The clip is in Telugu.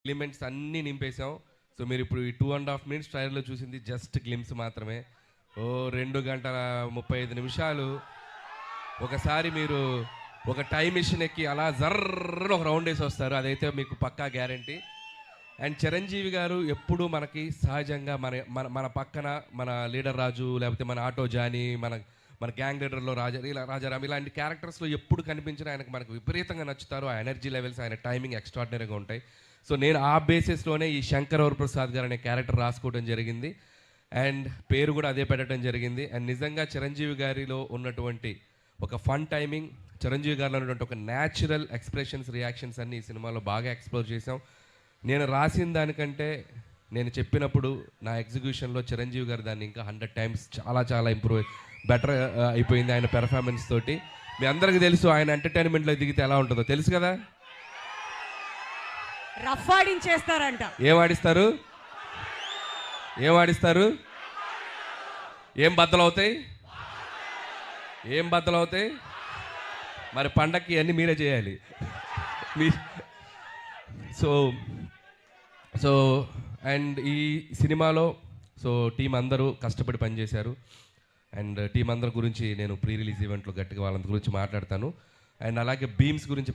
ఎలిమెంట్స్ అన్నీ నింపేశాం. సో మీరు ఇప్పుడు ఈ 2.5 మినిట్స్ ట్రైలర్లో చూసింది జస్ట్ గ్లిమ్స్ మాత్రమే. 2 గంటల 35 నిమిషాలు ఒకసారి మీరు ఒక టైం మిషన్ ఎక్కి అలా జర్ర ఒక రౌండ్ వేసి వస్తారు. అదైతే మీకు పక్కా గ్యారంటీ. అండ్ చిరంజీవి గారు ఎప్పుడు మనకి సహజంగా మన మన మన పక్కన మన లీడర్ రాజు, లేకపోతే మన ఆటో జానీ, మన గ్యాంగ్ లీడర్లో రాజారాం ఇలాంటి క్యారెక్టర్స్లో ఎప్పుడు కనిపించినా ఆయనకు మనకు విపరీతంగా నచ్చుతారు. ఆ ఎనర్జీ లెవెల్స్, ఆయన టైమింగ్ ఎక్స్ట్రాడినరీగా ఉంటాయి. సో నేను ఆ బేసిస్లోనే ఈ శంకర్ వరప్రసాద్ గారు అనే క్యారెక్టర్ రాసుకోవడం జరిగింది. అండ్ పేరు కూడా అదే పెట్టడం జరిగింది. అండ్ నిజంగా చిరంజీవి గారిలో ఉన్నటువంటి ఒక ఫన్ టైమింగ్, చిరంజీవి గారిలో ఉన్నటువంటి ఒక న్యాచురల్ ఎక్స్ప్రెషన్స్, రియాక్షన్స్ అన్ని ఈ సినిమాలో బాగా ఎక్స్ప్లోర్ చేసాం. నేను రాసిన దానికంటే నేను చెప్పినప్పుడు నా ఎగ్జిక్యూషన్లో చిరంజీవి గారు దాన్ని ఇంకా 100 టైమ్స్ చాలా బెటర్ అయిపోయింది ఆయన పెర్ఫార్మెన్స్ తోటి. మీ అందరికీ తెలుసు ఆయన ఎంటర్టైన్మెంట్లో దిగితే ఎలా ఉంటుందో తెలుసు కదా. రఫ్ ఆడించేస్తారంట. ఏం ఆడిస్తారు? ఏం బద్దలవుతాయి? మరి పండక్కి అన్నీ మీరే చేయాలి. సో అండ్ ఈ సినిమాలో టీం అందరూ కష్టపడి పనిచేశారు. అండ్ టీం అందరి గురించి నేను ప్రీ రిలీజ్ ఈవెంట్లో గట్టిగా వాళ్ళ గురించి మాట్లాడతాను. అండ్ అలాగే బీమ్స్ గురించి